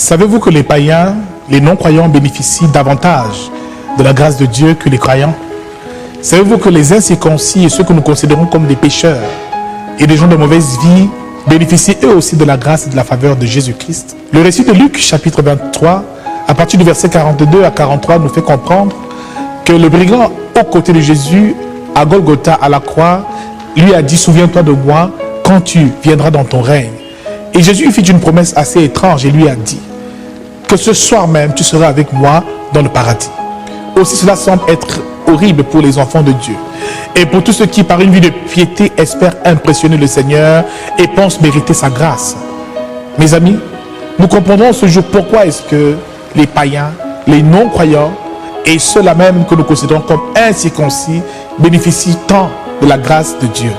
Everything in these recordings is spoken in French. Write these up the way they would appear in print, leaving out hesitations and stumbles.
Savez-vous que les païens, les non-croyants bénéficient davantage de la grâce de Dieu que les croyants? Savez-vous que les incirconcis et ceux que nous considérons comme des pécheurs et des gens de mauvaise vie bénéficient eux aussi de la grâce et de la faveur de Jésus-Christ? Le récit de Luc, chapitre 23, à partir du verset 42 à 43, nous fait comprendre que le brigand aux côtés de Jésus, à Golgotha, à la croix, lui a dit « Souviens-toi de moi quand tu viendras dans ton règne ». Et Jésus lui fit une promesse assez étrange et lui a dit que ce soir même, tu seras avec moi dans le paradis. Aussi, cela semble être horrible pour les enfants de Dieu. Et pour tous ceux qui, par une vie de piété, espèrent impressionner le Seigneur et pensent mériter sa grâce. Mes amis, nous comprendrons ce jour pourquoi est-ce que les païens, les non-croyants et ceux-là même que nous considérons comme incirconcis bénéficient tant de la grâce de Dieu.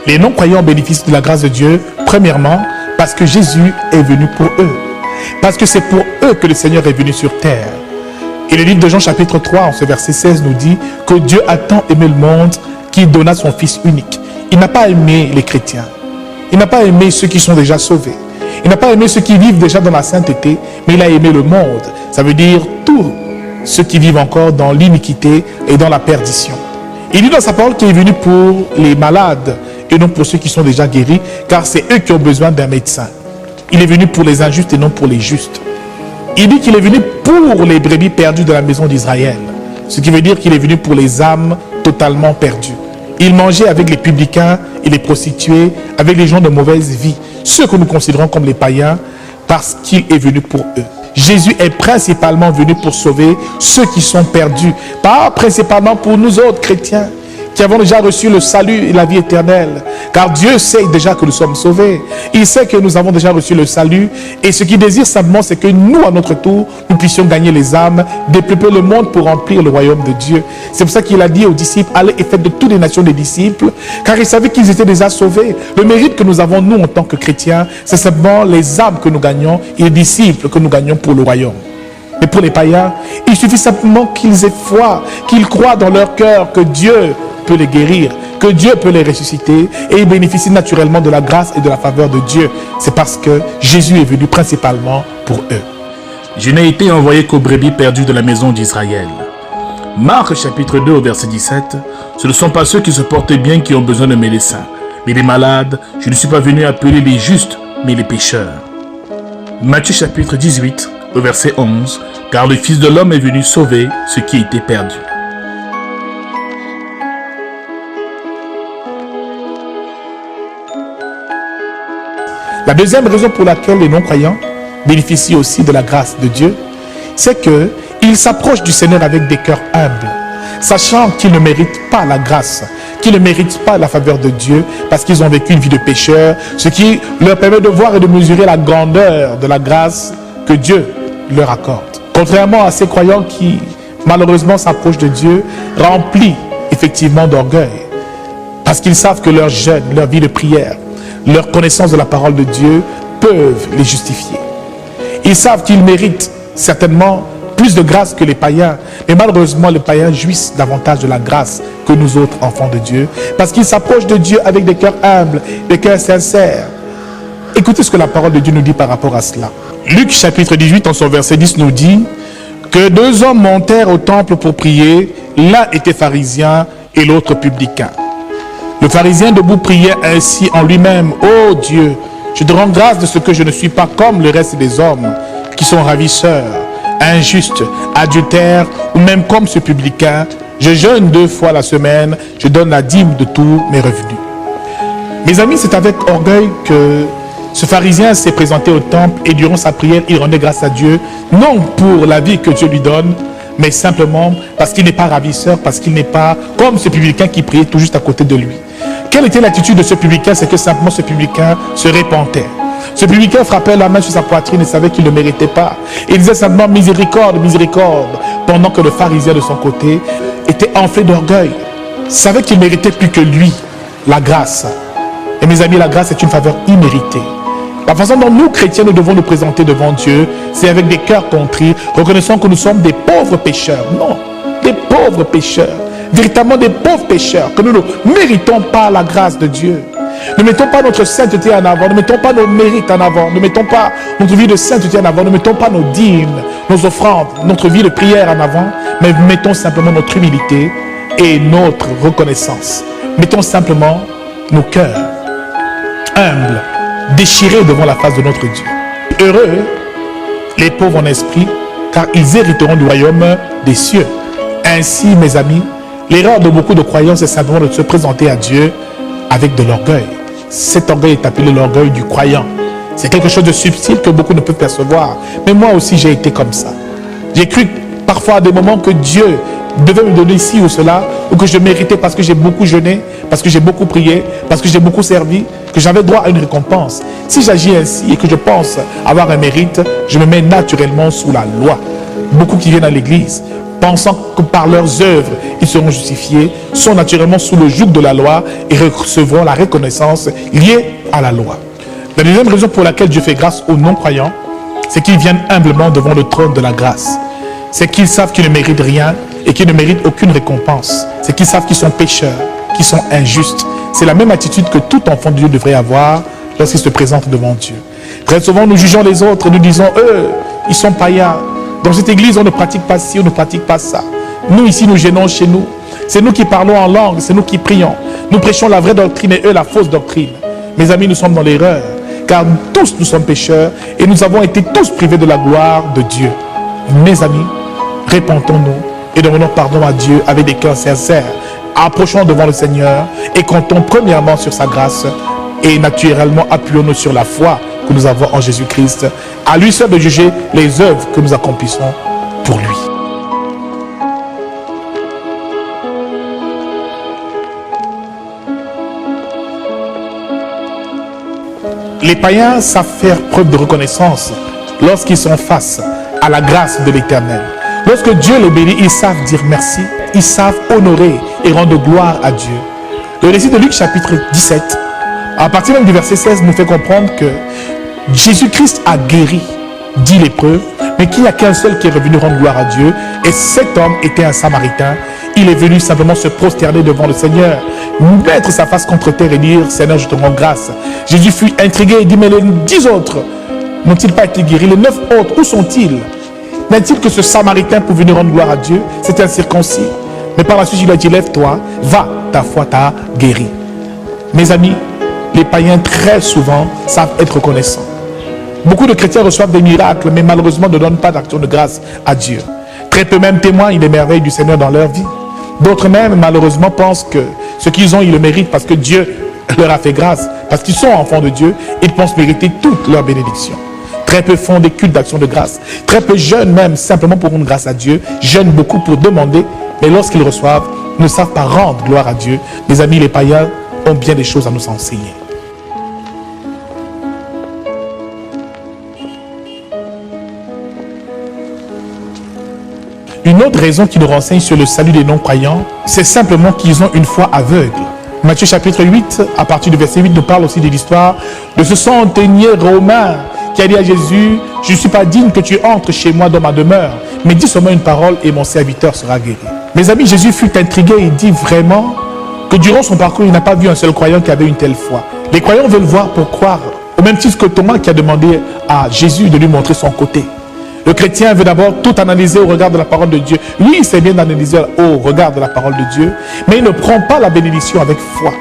Les non-croyants bénéficient de la grâce de Dieu, premièrement, parce que Jésus est venu pour eux. Parce que c'est pour eux que le Seigneur est venu sur terre. Et le livre de Jean chapitre 3, en ce verset 16, nous dit que Dieu a tant aimé le monde qu'il donna son Fils unique. Il n'a pas aimé les chrétiens. Il n'a pas aimé ceux qui sont déjà sauvés. Il n'a pas aimé ceux qui vivent déjà dans la sainteté, mais il a aimé le monde. Ça veut dire tous ceux qui vivent encore dans l'iniquité et dans la perdition. Il dit dans sa parole qu'il est venu pour les malades et non pour ceux qui sont déjà guéris, car c'est eux qui ont besoin d'un médecin. Il est venu pour les injustes et non pour les justes. Il dit qu'il est venu pour les brebis perdues de la maison d'Israël, ce qui veut dire qu'il est venu pour les âmes totalement perdues. Il mangeait avec les publicains et les prostituées, avec les gens de mauvaise vie, ceux que nous considérons comme les païens, parce qu'il est venu pour eux. Jésus est principalement venu pour sauver ceux qui sont perdus, pas principalement pour nous autres chrétiens, qui avons déjà reçu le salut et la vie éternelle. Car Dieu sait déjà que nous sommes sauvés. Il sait que nous avons déjà reçu le salut. Et ce qu'il désire simplement, c'est que nous, à notre tour, nous puissions gagner les âmes, dépeupler le monde pour remplir le royaume de Dieu. C'est pour ça qu'il a dit aux disciples, allez et faites de toutes les nations des disciples, car il savait qu'ils étaient déjà sauvés. Le mérite que nous avons, nous, en tant que chrétiens, c'est simplement les âmes que nous gagnons et les disciples que nous gagnons pour le royaume. Mais pour les païens, il suffit simplement qu'ils aient foi, qu'ils croient dans leur cœur que Dieu peut les guérir, que Dieu peut les ressusciter et ils bénéficient naturellement de la grâce et de la faveur de Dieu. C'est parce que Jésus est venu principalement pour eux. Je n'ai été envoyé qu'aux brebis perdues de la maison d'Israël. Marc chapitre 2 au verset 17, ce ne sont pas ceux qui se portent bien qui ont besoin de médecins, mais les malades. Je ne suis pas venu appeler les justes, mais les pécheurs. Matthieu chapitre 18 au verset 11, car le Fils de l'homme est venu sauver ceux qui étaient perdus. La deuxième raison pour laquelle les non-croyants bénéficient aussi de la grâce de Dieu, c'est qu'ils s'approchent du Seigneur avec des cœurs humbles, sachant qu'ils ne méritent pas la grâce, qu'ils ne méritent pas la faveur de Dieu, parce qu'ils ont vécu une vie de pécheur, ce qui leur permet de voir et de mesurer la grandeur de la grâce que Dieu leur accorde. Contrairement à ces croyants qui, malheureusement, s'approchent de Dieu, remplis effectivement d'orgueil, parce qu'ils savent que leur jeûne, leur vie de prière, leur connaissance de la parole de Dieu peuvent les justifier. Ils savent qu'ils méritent certainement plus de grâce que les païens, mais malheureusement les païens jouissent davantage de la grâce que nous autres enfants de Dieu, parce qu'ils s'approchent de Dieu avec des cœurs humbles, des cœurs sincères. Écoutez ce que la parole de Dieu nous dit par rapport à cela. Luc chapitre 18 en son verset 10 nous dit que deux hommes montèrent au temple pour prier, l'un était pharisien et l'autre publicain. Le pharisien debout priait ainsi en lui-même, « Ô Dieu, je te rends grâce de ce que je ne suis pas comme le reste des hommes, qui sont ravisseurs, injustes, adultères, ou même comme ce publicain. Je jeûne 2 fois la semaine, je donne la dîme de tous mes revenus. » Mes amis, c'est avec orgueil que ce pharisien s'est présenté au temple et durant sa prière, il rendait grâce à Dieu, non pour la vie que Dieu lui donne, mais simplement parce qu'il n'est pas ravisseur, parce qu'il n'est pas comme ce publicain qui priait tout juste à côté de lui. Quelle était l'attitude de ce publicain? C'est que simplement ce publicain se repentait. Ce publicain frappait la main sur sa poitrine et savait qu'il ne méritait pas. Il disait simplement miséricorde, miséricorde, pendant que le pharisien de son côté était enflé d'orgueil, savait qu'il méritait plus que lui. la grâce. Et mes amis, la grâce est une faveur imméritée. La façon dont nous, chrétiens, nous devons nous présenter devant Dieu, c'est avec des cœurs contrits, reconnaissant que nous sommes des pauvres pécheurs. Non, des pauvres pécheurs. Véritablement des pauvres pécheurs, que nous ne méritons pas la grâce de Dieu. Ne mettons pas notre sainteté en avant, ne mettons pas nos mérites en avant, ne mettons pas notre vie de sainteté en avant, ne mettons pas nos dîmes, nos offrandes, notre vie de prière en avant, mais mettons simplement notre humilité et notre reconnaissance. Mettons simplement nos cœurs humbles, déchirés devant la face de notre Dieu. Heureux les pauvres en esprit, car ils hériteront du royaume des cieux. Ainsi, mes amis, l'erreur de beaucoup de croyants, c'est simplement de se présenter à Dieu avec de l'orgueil. Cet orgueil est appelé l'orgueil du croyant. C'est quelque chose de subtil que beaucoup ne peuvent percevoir. Mais moi aussi, j'ai été comme ça. J'ai cru parfois à des moments que Dieu devait me donner ci ou cela, ou que je méritais parce que j'ai beaucoup jeûné, parce que j'ai beaucoup prié, parce que j'ai beaucoup servi, que j'avais droit à une récompense. Si j'agis ainsi et que je pense avoir un mérite, je me mets naturellement sous la loi. Beaucoup qui viennent à l'église, pensant que par leurs œuvres, ils seront justifiés, sont naturellement sous le joug de la loi et recevront la reconnaissance liée à la loi. La deuxième raison pour laquelle Dieu fait grâce aux non-croyants, c'est qu'ils viennent humblement devant le trône de la grâce. C'est qu'ils savent qu'ils ne méritent rien et qu'ils ne méritent aucune récompense. C'est qu'ils savent qu'ils sont pécheurs, qu'ils sont injustes. C'est la même attitude que tout enfant de Dieu devrait avoir lorsqu'il se présente devant Dieu. Très souvent, nous jugeons les autres, nous disons, eux, ils sont païens. Dans cette église, on ne pratique pas ci, on ne pratique pas ça. Nous, ici, nous gênons chez nous. C'est nous qui parlons en langue, c'est nous qui prions. Nous prêchons la vraie doctrine et eux, la fausse doctrine. Mes amis, nous sommes dans l'erreur, car tous, nous sommes pécheurs et nous avons été tous privés de la gloire de Dieu. Mes amis, répentons-nous et demandons pardon à Dieu avec des cœurs sincères. Approchons devant le Seigneur et comptons premièrement sur sa grâce et naturellement appuyons-nous sur la foi que nous avons en Jésus-Christ. À lui seul de juger les œuvres que nous accomplissons pour lui. Les païens savent faire preuve de reconnaissance lorsqu'ils sont face à la grâce de l'Éternel. Lorsque Dieu les bénit, ils savent dire merci, ils savent honorer et rendre gloire à Dieu. Le récit de Luc chapitre 17, à partir même du verset 16, nous fait comprendre que Jésus-Christ a guéri 10 lépreux, mais qu'il n'y a qu'un seul qui est revenu rendre gloire à Dieu, et cet homme était un Samaritain. Il est venu simplement se prosterner devant le Seigneur, mettre sa face contre terre et dire, Seigneur, je te rends grâce. Jésus fut intrigué et dit, mais les 10 autres n'ont-ils pas été guéris? Les 9 autres, où sont-ils? N'est-il que ce Samaritain pour venir rendre gloire à Dieu? C'est un circoncis. Mais par la suite, il a dit, lève-toi, va, ta foi t'a guéri. Mes amis, les païens très souvent savent être reconnaissants. Beaucoup de chrétiens reçoivent des miracles, mais malheureusement ne donnent pas d'action de grâce à Dieu. Très peu même témoignent des merveilles du Seigneur dans leur vie. D'autres même, malheureusement, pensent que ce qu'ils ont, ils le méritent parce que Dieu leur a fait grâce. Parce qu'ils sont enfants de Dieu, ils pensent mériter toute leur bénédiction. Très peu font des cultes d'action de grâce. Très peu jeûnent même simplement pour rendre grâce à Dieu. Jeûnent beaucoup pour demander, mais lorsqu'ils reçoivent, ne savent pas rendre gloire à Dieu. Mes amis, les païens ont bien des choses à nous enseigner. Une autre raison qui nous renseigne sur le salut des non-croyants, c'est simplement qu'ils ont une foi aveugle. Matthieu chapitre 8, à partir du verset 8, nous parle aussi de l'histoire de ce centenier romain qui a dit à Jésus, je ne suis pas digne que tu entres chez moi dans ma demeure, mais dis seulement une parole et mon serviteur sera guéri. Mes amis, Jésus fut intrigué et dit vraiment que durant son parcours, il n'a pas vu un seul croyant qui avait une telle foi. Les croyants veulent voir pour croire, au même titre que Thomas qui a demandé à Jésus de lui montrer son côté. Le chrétien veut d'abord tout analyser au regard de la parole de Dieu. Lui, il sait bien d'analyser au regard de la parole de Dieu, mais il ne prend pas la bénédiction avec foi.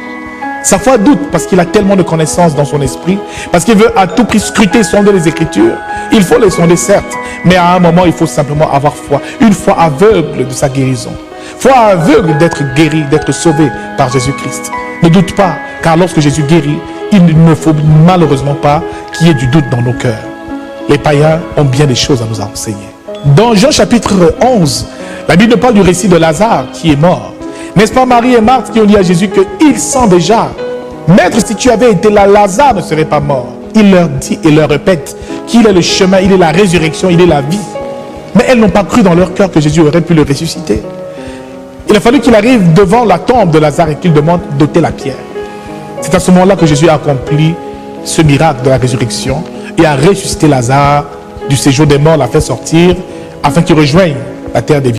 Sa foi doute parce qu'il a tellement de connaissances dans son esprit, parce qu'il veut à tout prix scruter, sonder les Écritures. Il faut les sonder, certes, mais à un moment, il faut simplement avoir foi. Une foi aveugle de sa guérison. Foi aveugle d'être guéri, d'être sauvé par Jésus-Christ. Ne doute pas, car lorsque Jésus guérit, il ne faut malheureusement pas qu'il y ait du doute dans nos cœurs. Les païens ont bien des choses à nous enseigner. Dans Jean chapitre 11, la Bible parle du récit de Lazare qui est mort. N'est-ce pas Marie et Marthe qui ont dit à Jésus qu'il sent déjà, Maître, si tu avais été là, Lazare ne serait pas mort. Il leur dit et leur répète qu'il est le chemin, il est la résurrection, il est la vie. Mais elles n'ont pas cru dans leur cœur que Jésus aurait pu le ressusciter. Il a fallu qu'il arrive devant la tombe de Lazare et qu'il demande d'ôter la pierre. C'est à ce moment-là que Jésus a accompli ce miracle de la résurrection et a ressuscité Lazare du séjour des morts, l'a fait sortir afin qu'il rejoigne la terre des vivants.